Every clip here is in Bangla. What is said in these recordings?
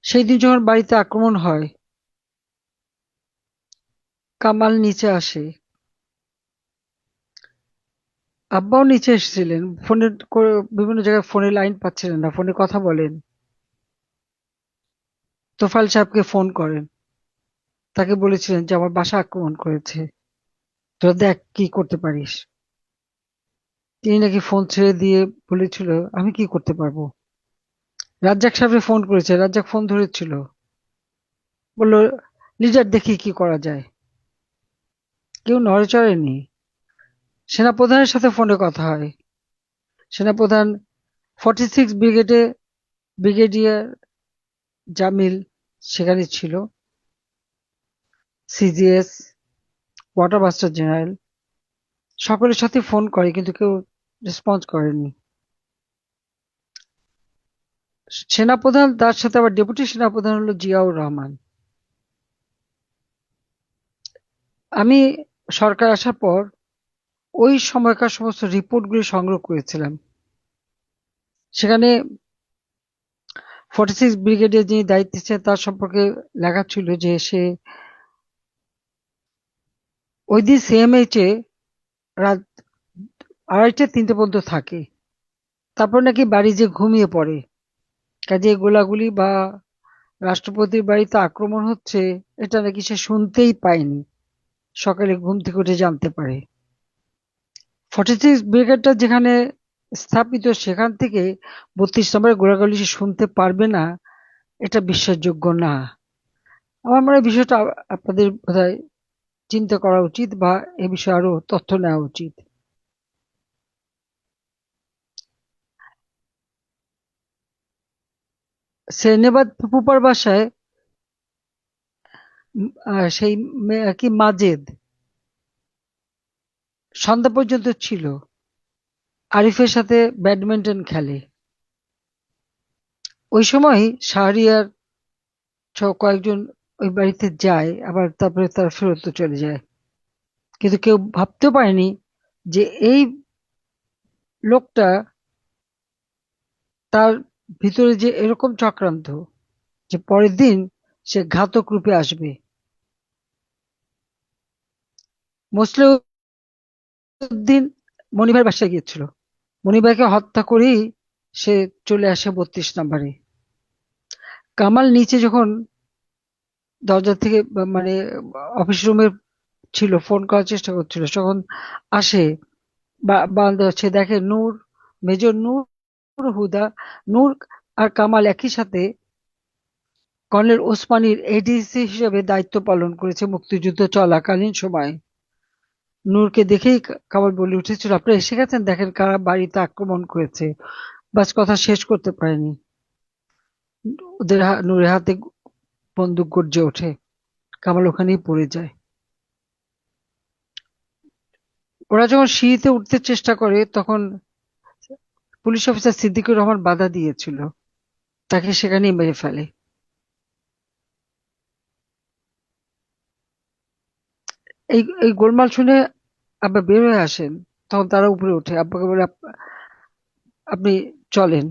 সেই দিন যখন বাড়িতে আক্রমণ হয়, কামাল নিচে আসে। আব্বাও নিচে এসেছিলেন, বিভিন্ন জায়গায় ফোনে লাইন পাচ্ছিলেন না, ফোনে কথা বলেন। তোফায়েল সাহেবকে ফোন করেন, তাকে বলেছিলেন যে আমার বাসা আক্রমণ করেছে, তোরা দেখ কি করতে পারিস। তিনি নাকি ফোন ছেড়ে দিয়ে বলেছিল, আমি কি করতে পারবো। রাজ্জাক সাহেব ফোন করেছে, রাজ্জাক ফোন ধরেছিল, বলল, লিডার দেখি কি করা যায়। কেউ নড়ে চড়েনি। সেনাপ্রধানের সাথে ফোনে কথা হয়। সেনাপ্রধান 46 ব্রিগেডে ব্রিগেডিয়ার জামিল সেখানে ছিল, সিজিএস, কোয়ার্টার মাস্টার জেনারেল, সকলের সাথে ফোন করে কিন্তু কেউ রেসপন্স করেনি। সেনাপ্রধান, তার সাথে আবার ডেপুটি সেনাপ্রধান হলো জিয়াউর রহমান। আমি সরকার আসার পর ওই সময়কার সমস্ত রিপোর্টগুলি সংগ্রহ করেছিলাম। সেখানে 46 ব্রিগেডের যিনি দায়িত্বে ছিলেন তার সম্পর্কে লেখা ছিল যে সে ওই দিন সিএমএইচ এ রাত 2:30-3টে পর্যন্ত থাকে, তারপর নাকি বাড়ি যে ঘুমিয়ে পড়ে। কাজে গোলাগুলি বা রাষ্ট্রপতির বাড়িতে আক্রমণ হচ্ছে এটা নাকি সে শুনতেই পায়নি, সকালে ঘুম থেকে উঠে জানতে পারে। 46 ব্রিগেডটা যেখানে স্থাপিত সেখান থেকে 32 নম্বরের গোলাগুলি সে শুনতে পারবে না, এটা বিশ্বাসযোগ্য না। আমার মনে হয় বিষয়টা আপনাদের বোধহয় চিন্তা করা উচিত বা এ বিষয়ে আরো তথ্য নেওয়া উচিত। সেনেবাদ ফুপার বাসায় সেই কি মাজেদ সন্ধ্যা পর্যন্ত ছিল, আরিফের সাথে ব্যাডমিন্টন খেলে। ওই সময় শাহরিয়ার সহ কয়েকজন ওই বাড়িতে যায়, আবার তারপরে তারা ফেরত চলে যায়। কিন্তু কেউ ভাবতেও পারেনি যে এই লোকটা, তার ভিতরে যে এরকম চক্রান্ত, যে পরের দিন সে ঘাতক রূপে আসবে। মোসলেউদ্দিন মনিভাইয়ের বাসায় গিয়েছিল, মনিভাইকে হত্যা করেই সে চলে আসে 32 নম্বরে। কামাল নিচে যখন দরজা থেকে মানে অফিস রুমে ছিল, ফোন করার চেষ্টা করছিল, তখন আসে, বারান্দা হচ্ছে, দেখে নূর, মেজর নূর, হুদা, নূর আর কামাল একই সাথে কর্নেল ওসমানীর এডিসি হিসেবে দায়িত্ব পালন করেছে মুক্তিযুদ্ধ চলাকালীন সময়ে। নূরকে দেখেই কামাল বলে উঠেছিল, আপনারা এসে গেছেন, দেখেন কারা বাড়িতে আক্রমণ করেছে। বাস কথা শেষ করতে পারেনি, নূরের হাতে বন্দুক গর্জে ওঠে, কামাল ওখানেই পড়ে যায়। ওরা যখন সিঁড়িতে উঠতে চেষ্টা করে তখন পুলিশ অফিসার সিদ্দিকুর রহমান বাধা দিয়েছিল, তাকে সেখানেই মেরে ফেলে। এই এই গোলমাল শুনে আব্বা বের হয়ে আসেন, তখন তারা উপরে ওঠে, আব্বাকে বলে, আপনি চলেন।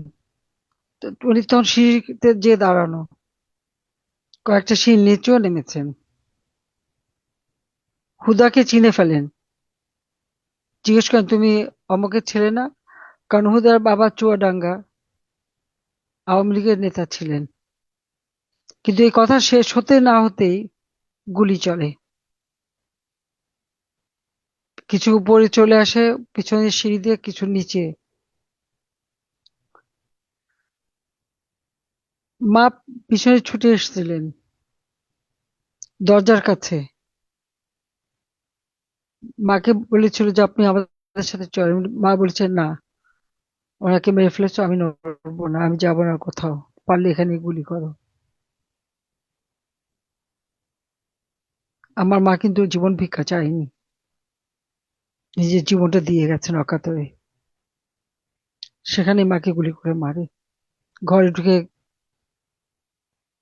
তো উনি তখন সিঁড়িতে যে দাঁড়ানো, কয়েকটা সিঁড়ি নিচেও নেমেছেন। হুদাকে চিনে ফেলেন, জিজ্ঞেস করেন, তুমি অমকের ছেলে না? কারণ হুদার বাবা চুয়াডাঙ্গা আওয়ামী লীগের নেতা ছিলেন। কিন্তু এই কথা শেষ হতে না হতেই গুলি চলে। কিছু উপরে চলে আসে পিছনের সিঁড়ি দিয়ে, কিছু নিচে। মা পিছনে ছুটে এসেছিলেন দরজার কাছে, মাকে বলেছিল যে আপনি আমাদের সাথে চলেন। মা বলেছেন, না, ওনাকে মেরে ফেলেছো, আমি নড়বো না, আমি যাবো না কোথাও, পারলে এখানে গুলি করো। আমার মা কিন্তু জীবন ভিক্ষা চায়নি, নিজের জীবনটা দিয়ে গেছেন অকাতরে। সেখানে মাকে গুলি করে মারে। ঘরে ঢুকে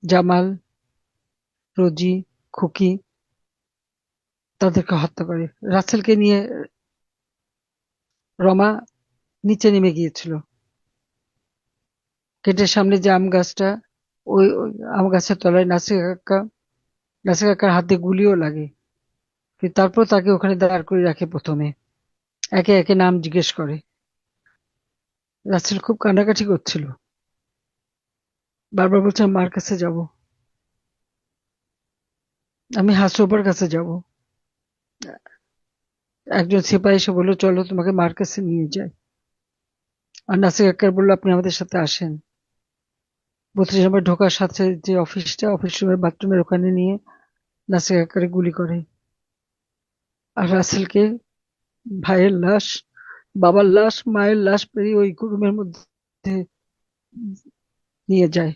জামাল, রোজি, খুকি তাদেরকে হত্যা করে। রাসেলকে নিয়ে রমা নিচে নেমে গিয়েছিল, গেটের সামনে যে আম গাছটা ওই ওই আম গাছের তলায় নাসির কাকার হাতে গুলিও লাগে। কিন্তু তারপর তাকে ওখানে দাঁড় করে রাখে প্রথমে, একে একে নাম জিজ্ঞেস করে। রাসেল খুব কান্নাকাটি করছিল, বারবার বলছে মার কাছে যাব, আমি হাসুবার কাছে যাব। একজন সিপাহি এসে বললো চলো তোমাকে মার কাছে নিয়ে যায়। আর নাসির কাক্কার বললো আপনি আমাদের সাথে আসেন। 32 নম্বর ঢোকার সাথে যে অফিস রুমের বাথরুমের ওখানে নিয়ে নাসির কাক্কারে গুলি করে। আর রাসেলকে, ভাইয়ের লাশ, বাবার লাশ, মায়ের লাশ পেরিয়ে ওই রুমের মধ্যে নিয়ে যায়,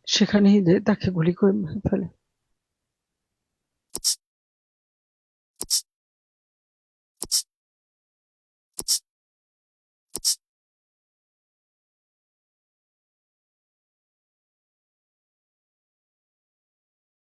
সেখানেই তাকে গুলি করে মেরে ফেলে।